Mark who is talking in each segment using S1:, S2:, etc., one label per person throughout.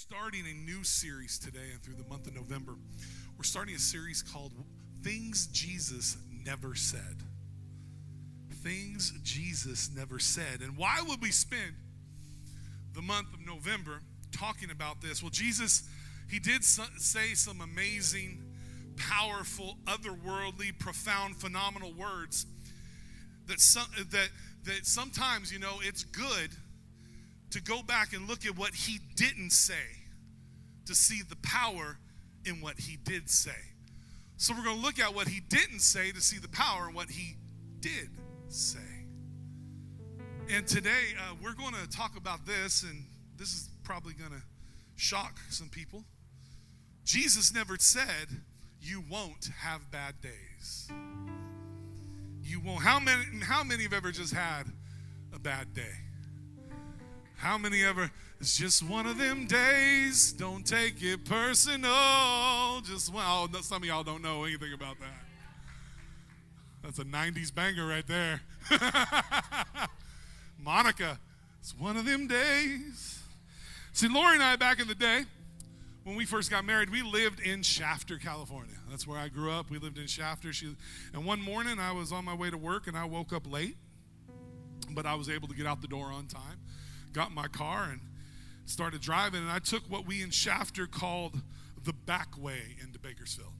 S1: starting a new series today and through the month of November. We're starting a series called Things Jesus Never Said. Things Jesus never said. And why would we spend the month of November talking about this? Well, Jesus, he did say some amazing, powerful, otherworldly, profound, phenomenal words that sometimes, it's good to go back and look at what he didn't say to see the power in what he did say. So we're going to look at what he didn't say to see the power in what he did say. And today we're going to talk about this, and this is probably going to shock some people. Jesus never said, you won't have bad days. You won't. How many have ever just had a bad day? How many ever, it's just one of them days, don't take it personal. Some of y'all don't know anything about that. That's a 90s banger right there. Monica, it's one of them days. See, Lori and I, back in the day, when we first got married, we lived in Shafter, California. That's where I grew up. We lived in Shafter. And one morning, I was on my way to work, and I woke up late, but I was able to get out the door on time. Got in my car and started driving, and I took what we in Shafter called the back way into Bakersfield.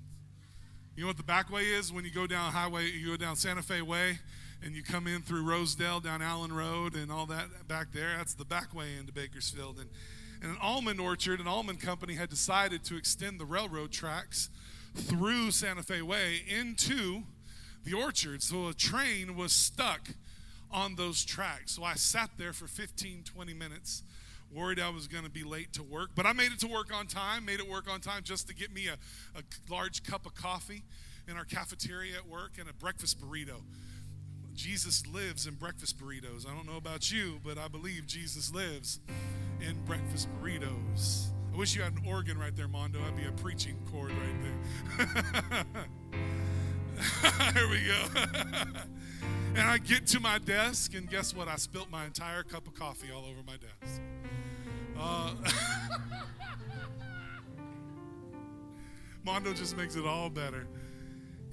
S1: You know what the back way is? When you go down highway, you go down Santa Fe Way, and you come in through Rosedale, down Allen Road, and all that back there. That's the back way into Bakersfield. And an almond orchard, an almond company had decided to extend the railroad tracks through Santa Fe Way into the orchard. So a train was stuck on those tracks. So I sat there for 15, 20 minutes, worried I was going to be late to work. But I made it to work on time, just to get me a large cup of coffee in our cafeteria at work and a breakfast burrito. Jesus lives in breakfast burritos. I don't know about you, but I believe Jesus lives in breakfast burritos. I wish you had an organ right there, Mondo. That'd be a preaching chord right there. There we go. And I get to my desk, and guess what? I spilt my entire cup of coffee all over my desk. Mondo just makes it all better.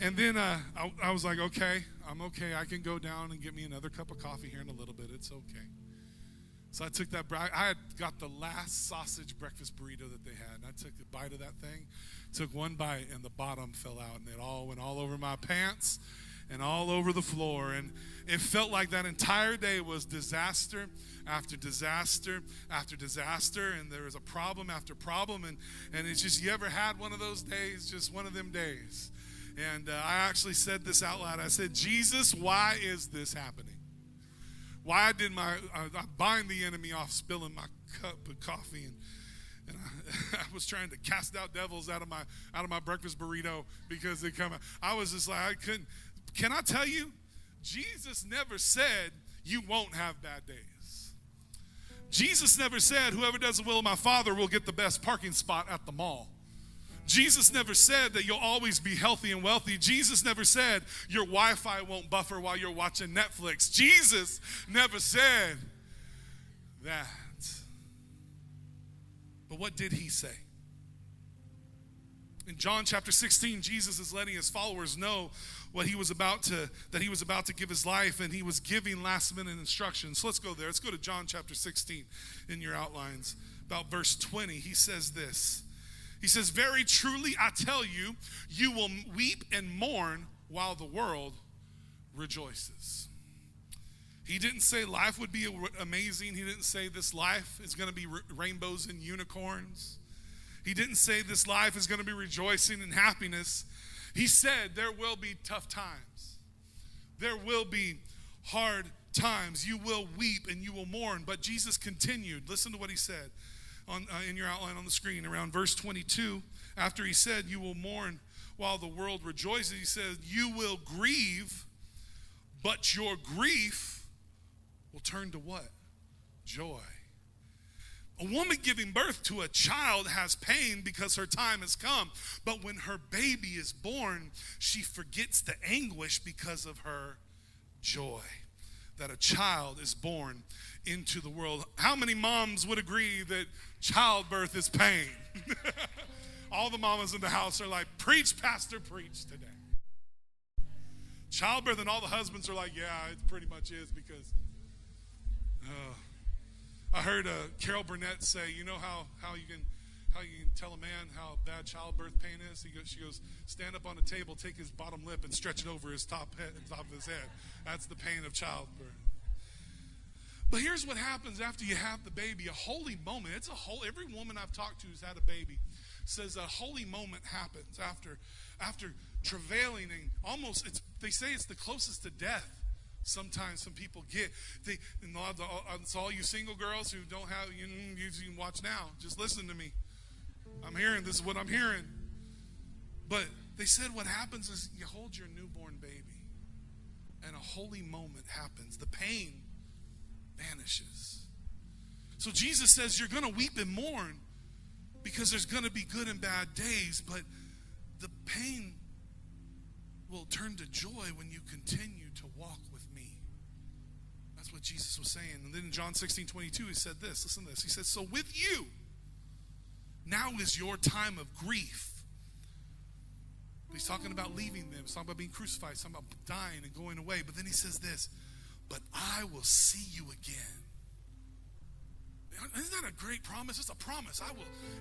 S1: And then I was like, okay, I'm okay. I can go down and get me another cup of coffee here in a little bit. It's okay. So I took that. I had got the last sausage breakfast burrito that they had, and I took a bite of that thing. Took one bite, and the bottom fell out, and it all went all over my pants and all over the floor. And it felt like that entire day was disaster after disaster after disaster, and there was a problem after problem. And it's just, you ever had one of those days, just one of them days? And I actually said this out loud. I said, Jesus, why is this happening? Why did I bind the enemy off spilling my cup of coffee, and I was trying to cast out devils out of my breakfast burrito because they come out. I was just like, I couldn't. Can I tell you, Jesus never said you won't have bad days. Jesus never said whoever does the will of my Father will get the best parking spot at the mall. Jesus never said that you'll always be healthy and wealthy. Jesus never said your Wi-Fi won't buffer while you're watching Netflix. Jesus never said that. But what did he say? In John chapter 16, Jesus is letting his followers know that he was about to give his life, and he was giving last minute instructions. So let's go there. Let's go to John chapter 16 in your outlines. About verse 20, he says this. He says, very truly I tell you, you will weep and mourn while the world rejoices. He didn't say life would be amazing. He didn't say this life is going to be rainbows and unicorns. He didn't say this life is going to be rejoicing and happiness. He said there will be tough times. There will be hard times. You will weep and you will mourn. But Jesus continued. Listen to what he said in your outline on the screen around verse 22. After he said you will mourn while the world rejoices, he said you will grieve, but your grief will turn to what? Joy. A woman giving birth to a child has pain because her time has come. But when her baby is born, she forgets the anguish because of her joy. that a child is born into the world. How many moms would agree that childbirth is pain? All the mamas in the house are like, preach, pastor, preach today. Childbirth, and all the husbands are like, yeah, it pretty much is, because I heard Carol Burnett say, you know how you can tell a man how bad childbirth pain is? She goes, stand up on a table, take his bottom lip and stretch it over his top of his head. That's the pain of childbirth. But here's what happens after you have the baby, a holy moment. Every woman I've talked to who's had a baby says a holy moment happens after travailing, and almost, they say it's the closest to death sometimes some people get. It's all you single girls who don't have, you can watch now. Just listen to me. This is what I'm hearing. But they said what happens is you hold your newborn baby and a holy moment happens. The pain vanishes. So Jesus says you're going to weep and mourn because there's going to be good and bad days, but the pain will turn to joy when you continue to walk with me. That's what Jesus was saying. And then in John 16:22, he said this. Listen to this. He said, so with you, now is your time of grief. He's talking about leaving them. He's talking about being crucified. He's talking about dying and going away. But then he says this, but I will see you again. Isn't that a great promise? It's a promise.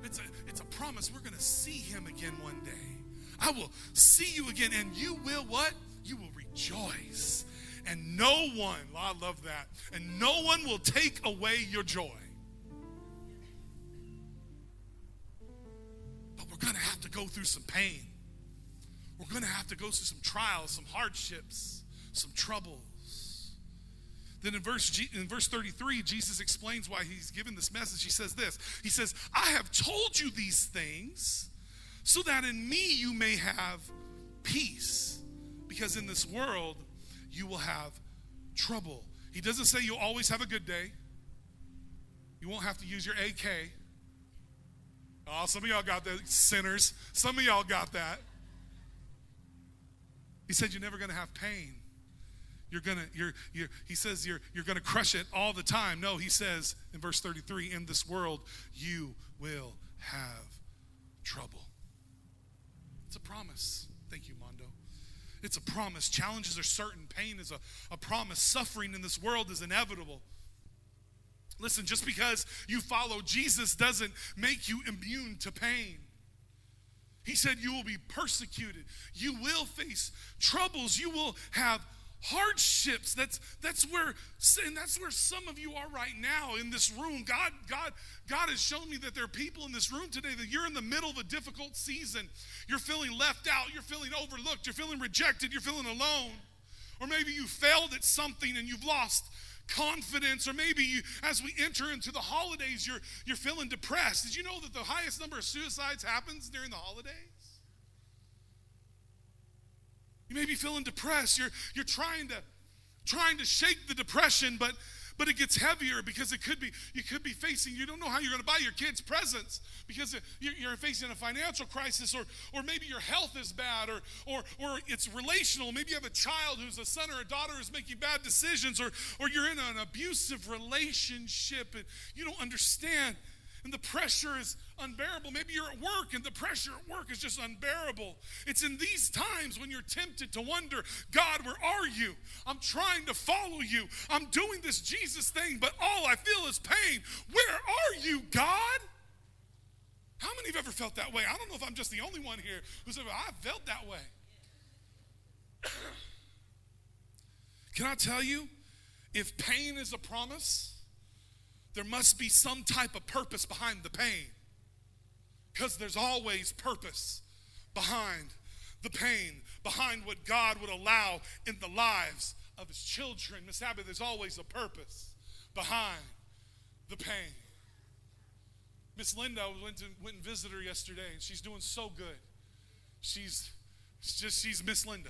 S1: It's a promise. We're going to see him again one day. I will see you again, and you will what? You will rejoice. And no one, I love that, and no one will take away your joy. But we're going to have to go through some pain. We're going to have to go through some trials, some hardships, some troubles. Then in verse 33, Jesus explains why he's given this message. He says this. He says, I have told you these things so that in me you may have peace. Because in this world you will have trouble. He doesn't say you'll always have a good day. You won't have to use your AK. Oh, some of y'all got that, sinners. Some of y'all got that. He said you're never going to have pain. He says you're going to crush it all the time. No, he says in verse 33, in this world you will have trouble. It's a promise. Thank you, Mondo. It's a promise. Challenges are certain. Pain is a promise. Suffering in this world is inevitable. Listen, just because you follow Jesus doesn't make you immune to pain. He said you will be persecuted. You will face troubles. You will have hardships. That's where some of you are right now in this room. God has shown me that there are people in this room today that you're in the middle of a difficult season. You're feeling left out. You're feeling overlooked. You're feeling rejected. You're feeling alone. Or maybe you failed at something and you've lost confidence. Or maybe as we enter into the holidays, you're feeling depressed. Did you know that the highest number of suicides happens during the holidays? You may be feeling depressed. You're trying to shake the depression, but it gets heavier because you could be facing, you don't know how you're going to buy your kids presents because you're facing a financial crisis, or maybe your health is bad, or it's relational. Maybe you have a child who's a son or a daughter who's making bad decisions, or you're in an abusive relationship and you don't understand. And the pressure is unbearable. Maybe you're at work and the pressure at work is just unbearable. It's in these times when you're tempted to wonder, God, where are you? I'm trying to follow you. I'm doing this Jesus thing, but all I feel is pain. Where are you, God? How many have ever felt that way? I don't know if I'm just the only one here who's ever, I've felt that way. Can I tell you, if pain is a promise, there must be some type of purpose behind the pain, because there's always purpose behind the pain, behind what God would allow in the lives of his children. Miss Abby, there's always a purpose behind the pain. Miss Linda, went and visited her yesterday, and she's doing so good. She's Miss Linda.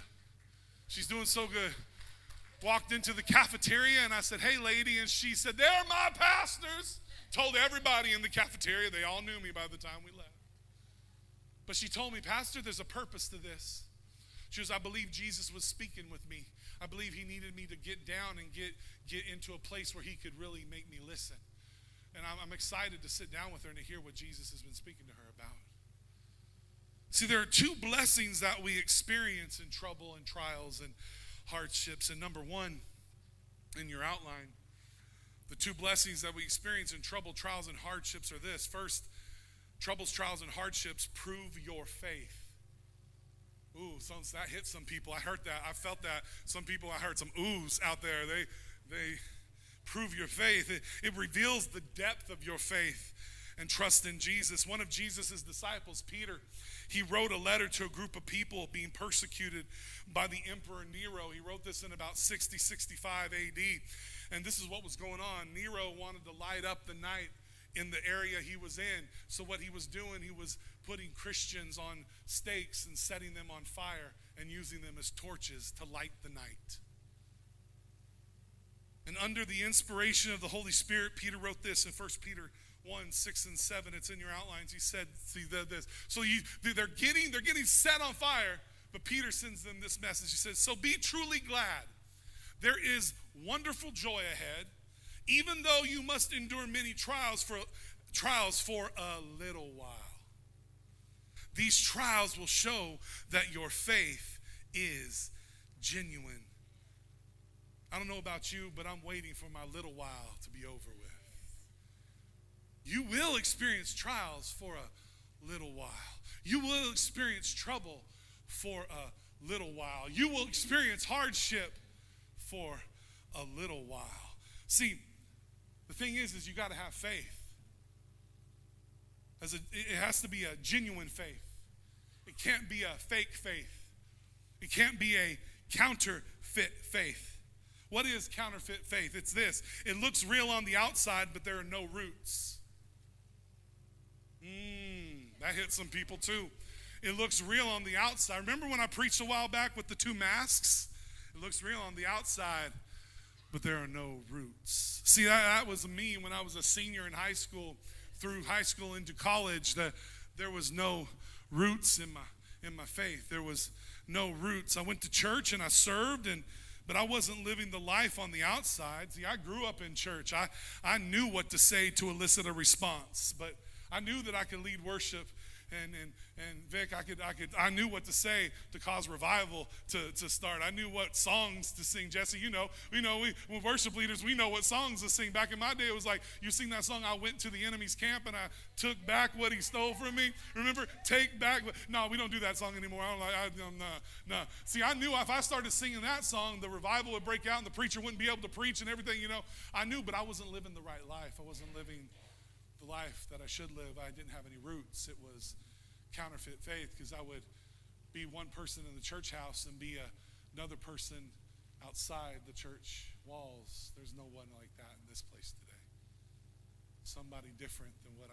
S1: She's doing so good. Walked into the cafeteria and I said, hey lady, and she said, they're my pastors. Told everybody in the cafeteria, they all knew me by the time we left. But she told me, Pastor, there's a purpose to this. She goes, I believe Jesus was speaking with me. I believe he needed me to get down and get into a place where he could really make me listen. And I'm excited to sit down with her and to hear what Jesus has been speaking to her about. See, there are two blessings that we experience in trouble and trials and hardships. And number one, in your outline, the two blessings that we experience in trouble, trials, and hardships are this. First, troubles, trials, and hardships prove your faith. Ooh, that hit some people. I heard that. I felt that. Some people, I heard some oohs out there. They prove your faith. It reveals the depth of your faith and trust in Jesus. One of Jesus' disciples, Peter, he wrote a letter to a group of people being persecuted by the Emperor Nero. He wrote this in about 60, 65 AD. And this is what was going on. Nero wanted to light up the night in the area he was in. So what he was doing, he was putting Christians on stakes and setting them on fire and using them as torches to light the night. And under the inspiration of the Holy Spirit, Peter wrote this in 1 Peter 1, 6 and 7. It's in your outlines. He said, see this. So they're getting set on fire, but Peter sends them this message. He says, so be truly glad. There is wonderful joy ahead, even though you must endure many trials for a little while. These trials will show that your faith is genuine. I don't know about you, but I'm waiting for my little while to be over with. You will experience trials for a little while. You will experience trouble for a little while. You will experience hardship for a little while. See, the thing is you got to have faith. It has to be a genuine faith. It can't be a fake faith. It can't be a counterfeit faith. What is counterfeit faith? It's this. It looks real on the outside, but there are no roots. That hit some people too. It looks real on the outside. Remember when I preached a while back with the two masks? It looks real on the outside, but there are no roots. See, that was me when I was a senior in high school, through high school into college. There was no roots in my faith. There was no roots. I went to church and I served, but I wasn't living the life on the outside. See, I grew up in church. I knew what to say to elicit a response, but I knew that I could lead worship, and Vic, I knew what to say to cause revival to start. I knew what songs to sing. Jesse, we're worship leaders, we know what songs to sing. Back in my day, it was like, you sing that song, I went to the enemy's camp and I took back what he stole from me. Remember, take back. No, we don't do that song anymore. No. See, I knew if I started singing that song, the revival would break out and the preacher wouldn't be able to preach and everything. I knew, but I wasn't living the right life. I wasn't living the life that I should live. I didn't have any roots. It was counterfeit faith, because I would be one person in the church house and be another person outside the church walls. There's no one like that in this place today. Somebody different than what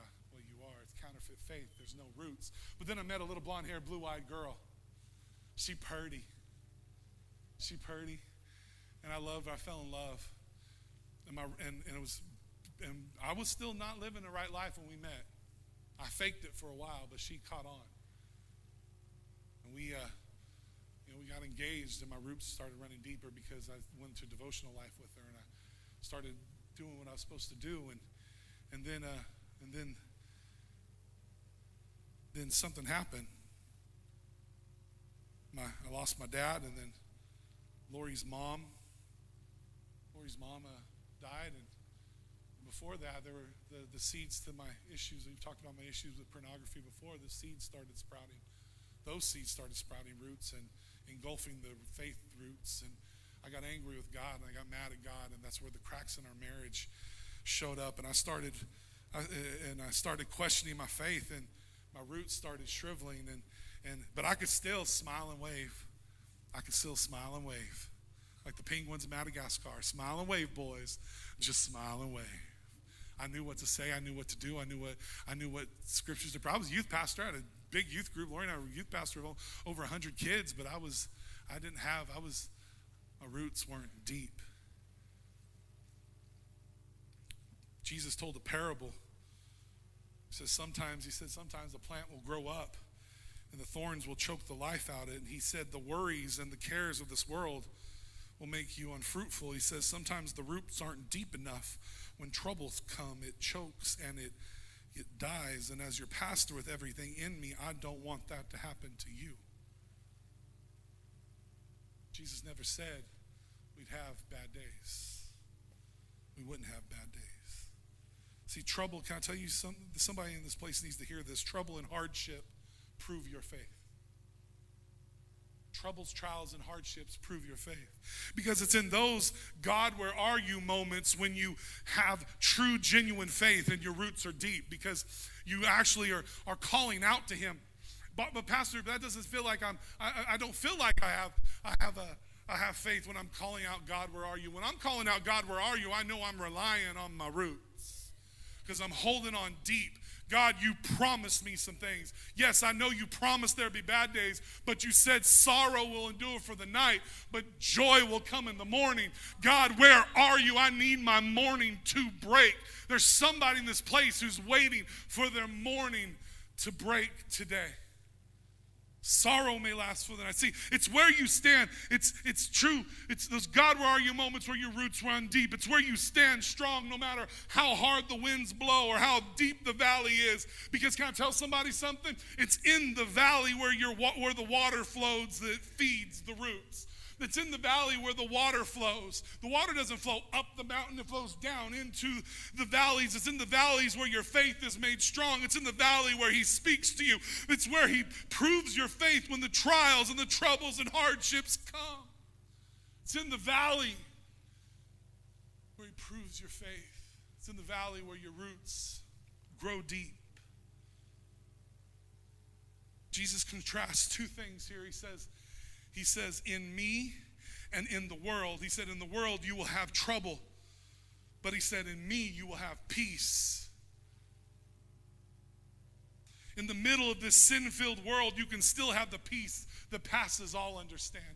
S1: you are. It's counterfeit faith. There's no roots. But then I met a little blonde-haired, blue-eyed girl. She purty. And I loved her. I fell in love. And I was still not living the right life when we met. I faked it for a while, but she caught on. And we got engaged, and my roots started running deeper because I went into devotional life with her, and I started doing what I was supposed to do. And then something happened. I lost my dad, and then Lori's mom died, and before that, there were the seeds to my issues. We've talked about my issues with pornography before. The seeds started sprouting. Those seeds started sprouting roots and engulfing the faith roots. And I got angry with God, and I got mad at God, and that's where the cracks in our marriage showed up. And I started questioning my faith, and my roots started shriveling. But I could still smile and wave. Like the penguins in Madagascar. Smile and wave, boys. Just smile and wave. I knew what to say. I knew what to do. I knew what scriptures to pray. I was a youth pastor. I had a big youth group. Lori and I were youth pastor of over 100 kids, but my roots weren't deep. Jesus told a parable. He said sometimes the plant will grow up and the thorns will choke the life out of it. And he said the worries and the cares of this world will make you unfruitful. He says sometimes the roots aren't deep enough. When troubles come, it chokes and it dies. And as your pastor with everything in me, I don't want that to happen to you. Jesus never said we'd have bad days. We wouldn't have bad days. See, trouble, can I tell you something? Somebody in this place needs to hear this. Trouble and hardship prove your faith. Troubles, trials, and hardships prove your faith. Because it's in those God, where are you moments when you have true, genuine faith and your roots are deep, because you actually are calling out to him. But Pastor, that doesn't feel like I don't feel like I have faith when I'm calling out, God, where are you? When I'm calling out, God, where are you? I know I'm relying on my roots because I'm holding on deep. God, you promised me some things. Yes, I know you promised there'd be bad days, but you said sorrow will endure for the night, but joy will come in the morning. God, where are you? I need my morning to break. There's somebody in this place who's waiting for their morning to break today. Sorrow may last for the night. See, it's where you stand. It's true. It's those God, where are you moments where your roots run deep. It's where you stand strong no matter how hard the winds blow or how deep the valley is. Because can I tell somebody something? It's in the valley where the water flows that feeds the roots. It's in the valley where the water flows. The water doesn't flow up the mountain, it flows down into the valleys. It's in the valleys where your faith is made strong. It's in the valley where he speaks to you. It's where he proves your faith when the trials and the troubles and hardships come. It's in the valley where he proves your faith. It's in the valley where your roots grow deep. Jesus contrasts two things here. He says, in me and in the world. He said, in the world you will have trouble. But he said, in me you will have peace. In the middle of this sin-filled world, you can still have the peace that passes all understanding.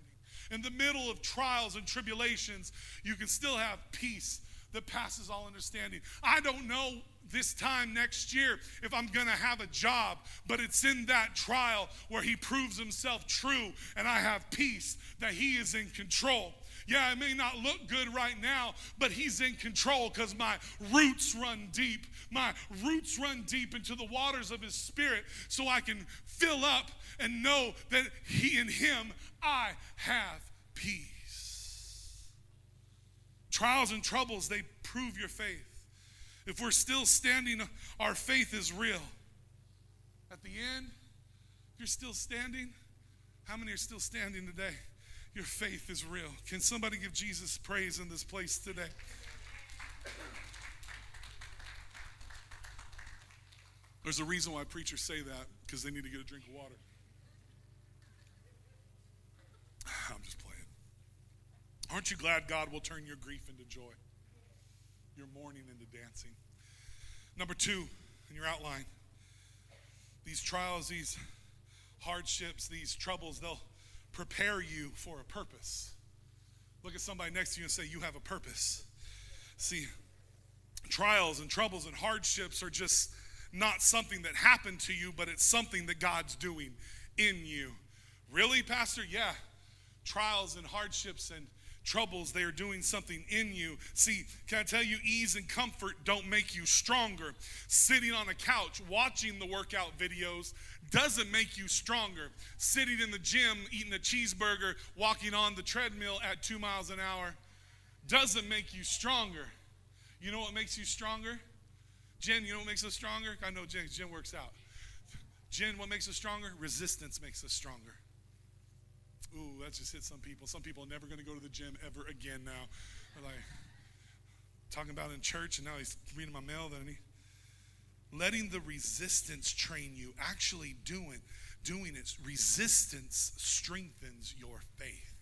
S1: In the middle of trials and tribulations, you can still have peace that passes all understanding. I don't know this time next year if I'm going to have a job, but it's in that trial where he proves himself true and I have peace that he is in control. Yeah, it may not look good right now, but he's in control because my roots run deep. My roots run deep into the waters of his spirit so I can fill up and know that in him I have peace. Trials and troubles, they prove your faith. If we're still standing, our faith is real. At the end, if you're still standing, how many are still standing today? Your faith is real. Can somebody give Jesus praise in this place today? There's a reason why preachers say that, because they need to get a drink of water. I'm just playing. Aren't you glad God will turn your grief into joy? Your mourning into dancing. Number 2 in your outline, these trials, these hardships, these troubles, they'll prepare you for a purpose. Look at somebody next to you and say, you have a purpose. See, trials and troubles and hardships are just not something that happened to you, but it's something that God's doing in you. Really, Pastor? Yeah. Trials and hardships and troubles, they are doing something in you. See, can I tell you, ease and comfort don't make you stronger. Sitting on a couch watching the workout videos doesn't make you stronger. Sitting in the gym eating a cheeseburger, walking on the treadmill at 2 miles an hour doesn't make you stronger. You know what makes you stronger? Jen, you know what makes us stronger? I know Jen works out. Jen, what makes us stronger? Resistance makes us stronger. Ooh, that just hit some people. Some people are never going to go to the gym ever again now. They're like, talking about in church, and now he's reading my mail, then he. Letting the resistance train you, actually doing it. Resistance strengthens your faith.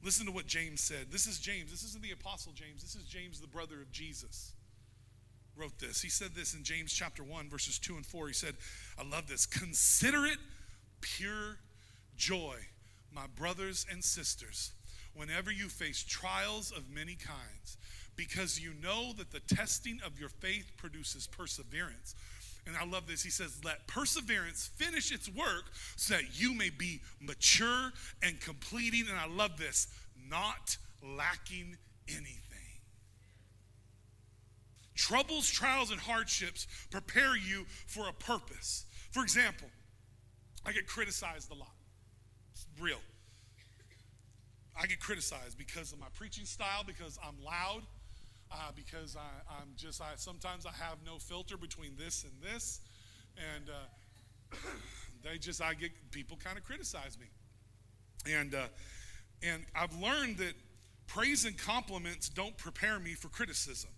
S1: Listen to what James said. This is James. This isn't the Apostle James. This is James, the brother of Jesus. Wrote this. He said this in James chapter 1, verses 2 and 4. He said, I love this. Consider it pure joy, my brothers and sisters, whenever you face trials of many kinds, because you know that the testing of your faith produces perseverance. And I love this. He says, let perseverance finish its work so that you may be mature and completing, and I love this, not lacking anything. Troubles, trials, and hardships prepare you for a purpose. For example, I get criticized a lot. It's real. I get criticized because of my preaching style, because I'm loud, because sometimes I have no filter between this and this, and I get people kind of criticize me, and I've learned that praise and compliments don't prepare me for criticism.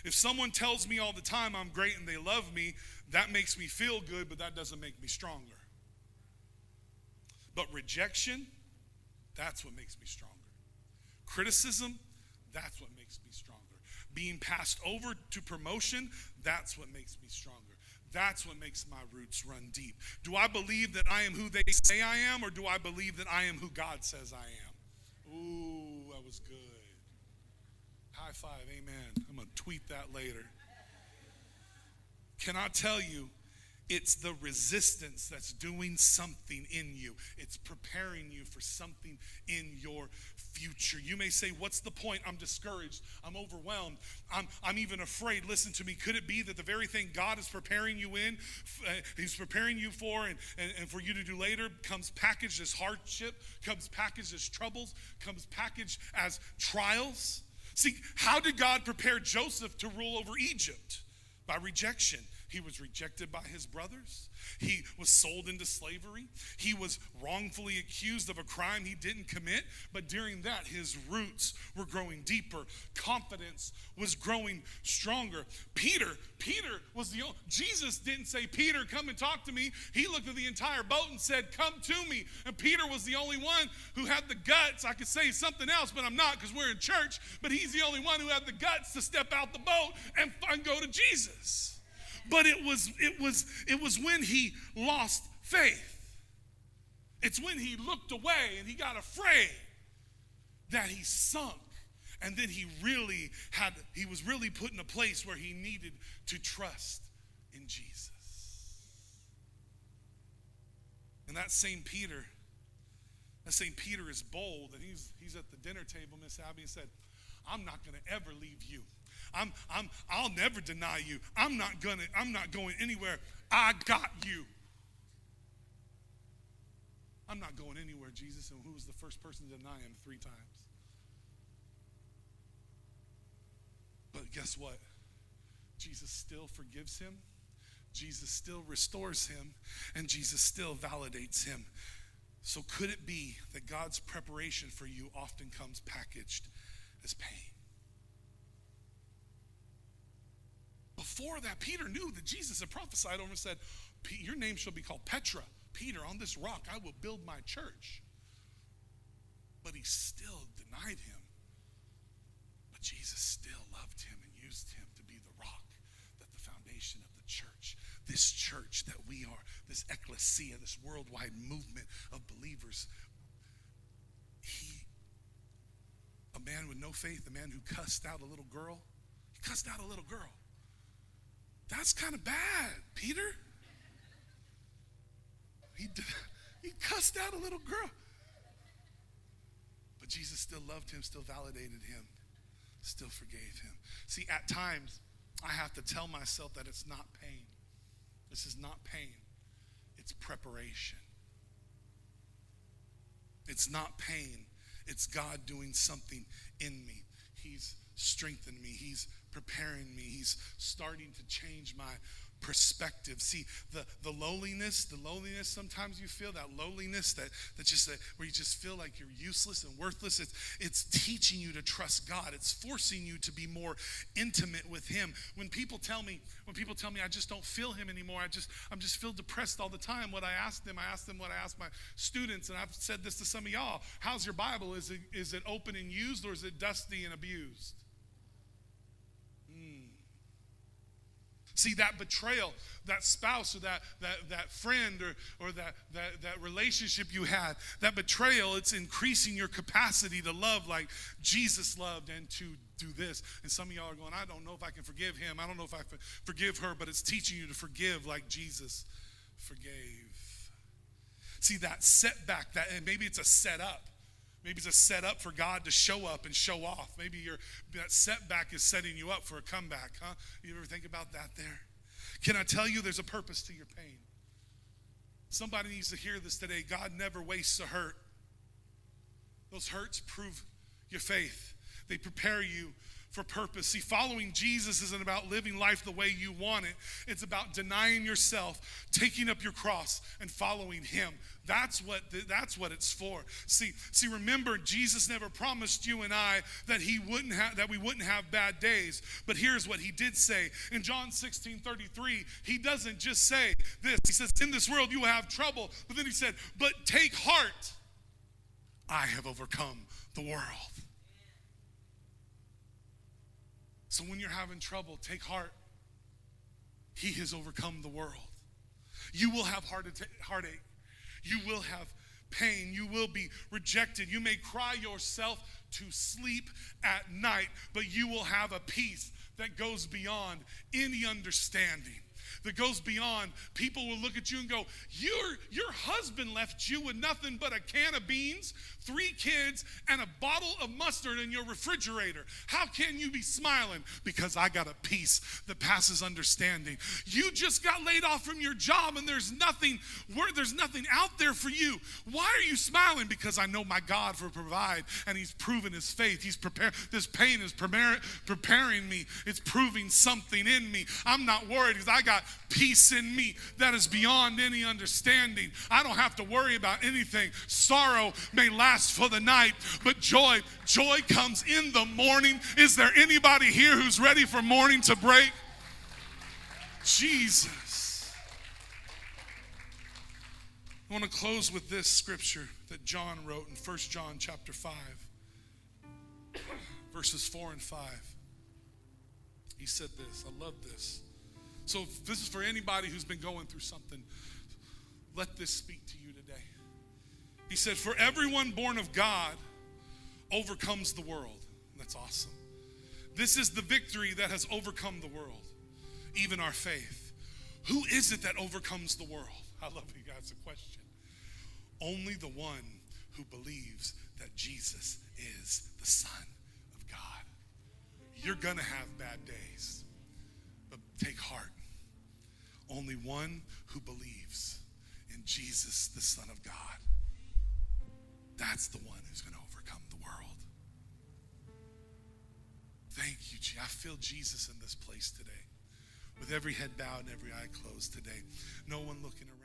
S1: If someone tells me all the time I'm great and they love me, that makes me feel good, but that doesn't make me stronger. But rejection, that's what makes me stronger. Criticism, that's what makes me stronger. Being passed over to promotion, that's what makes me stronger. That's what makes my roots run deep. Do I believe that I am who they say I am, or do I believe that I am who God says I am? Ooh, that was good. High five, amen. I'm going to tweet that later. Can I tell you, it's the resistance that's doing something in you. It's preparing you for something in your future. You may say, what's the point? I'm discouraged. I'm overwhelmed. I'm even afraid. Listen to me. Could it be that the very thing God is preparing you in, he's preparing you for and for you to do later, comes packaged as hardship, comes packaged as troubles, comes packaged as trials? See, how did God prepare Joseph to rule over Egypt? By rejection. He was rejected by his brothers. He was sold into slavery. He was wrongfully accused of a crime he didn't commit. But during that, his roots were growing deeper. Confidence was growing stronger. Peter was Jesus didn't say, Peter, come and talk to me. He looked at the entire boat and said, come to me. And Peter was the only one who had the guts. I could say something else, but I'm not because we're in church. But he's the only one who had the guts to step out the boat and go to Jesus. But it was when he lost faith. It's when he looked away and he got afraid that he sunk. And then he was really put in a place where he needed to trust in Jesus. And that same Peter is bold, and he's at the dinner table, Miss Abby, and said, I'm not going to ever leave you. I'll never deny you. I'm not going anywhere. I got you. I'm not going anywhere, Jesus. And who was the first person to deny him 3 times? But guess what? Jesus still forgives him. Jesus still restores him. And Jesus still validates him. So could it be that God's preparation for you often comes packaged as pain? Before that, Peter knew that Jesus had prophesied over and said, your name shall be called Petra. Peter, on this rock I will build my church. But he still denied him. But Jesus still loved him and used him to be the rock, that the foundation of the church, this church that we are, this ecclesia, this worldwide movement of believers. A man with no faith, a man who cussed out a little girl. He cussed out a little girl. That's kind of bad, Peter. He cussed out a little girl. But Jesus still loved him, still validated him, still forgave him. See, at times, I have to tell myself that it's not pain. This is not pain. It's preparation. It's not pain. It's God doing something in me. He's strengthening me. He's preparing me. He's starting to change my perspective. See, the lowliness sometimes you feel that lowliness that just where you just feel like you're useless and worthless. It's teaching you to trust God. It's forcing you to be more intimate with him. When people tell me I just don't feel him anymore, I'm just feel depressed all the time. What I ask them what I ask my students, and I've said this to some of y'all. How's your Bible? Is it open and used, or is it dusty and abused? See, that betrayal, that spouse or that friend or that relationship you had, that betrayal, it's increasing your capacity to love like Jesus loved and to do this. And some of y'all are going, I don't know if I can forgive him. I don't know if I can forgive her, but it's teaching you to forgive like Jesus forgave. See, that setback, and maybe it's a setup. Maybe it's a setup for God to show up and show off. Maybe that setback is setting you up for a comeback, huh? You ever think about that there? Can I tell you there's a purpose to your pain? Somebody needs to hear this today. God never wastes a hurt. Those hurts prove your faith. They prepare you for purpose. See, following Jesus isn't about living life the way you want it. It's about denying yourself, taking up your cross, and following him. That's what it's for. See, remember, Jesus never promised you and I that we wouldn't have bad days. But here's what he did say. In John 16:33, he doesn't just say this. He says, in this world you will have trouble. But then he said, but take heart. I have overcome the world. So when you're having trouble, take heart. He has overcome the world. You will have heartache. You will have pain. You will be rejected. You may cry yourself to sleep at night, but you will have a peace that goes beyond any understanding. That goes beyond, people will look at you and go, your husband left you with nothing but a can of beans, 3 kids, and a bottle of mustard in your refrigerator. How can you be smiling? Because I got a peace that passes understanding. You just got laid off from your job and there's nothing out there for you. Why are you smiling? Because I know my God will provide, and he's proven his faith. He's prepared. This pain is preparing me. It's proving something in me. I'm not worried because I got peace in me that is beyond any understanding. I don't have to worry about anything. Sorrow may last for the night, but joy comes in the morning. Is there anybody here who's ready for morning to break? Jesus. I want to close with this scripture that John wrote in 1 John chapter 5, verses 4 and 5. He said this. I love this. So if this is for anybody who's been going through something, let this speak to you today. He said, for everyone born of God overcomes the world. That's awesome. This is the victory that has overcome the world, even our faith. Who is it that overcomes the world? I love you guys, a question. Only the one who believes that Jesus is the Son of God. You're going to have bad days, but take heart. Only one who believes in Jesus, the Son of God. That's the one who's going to overcome the world. Thank you, Jesus. I feel Jesus in this place today. With every head bowed and every eye closed today. No one looking around.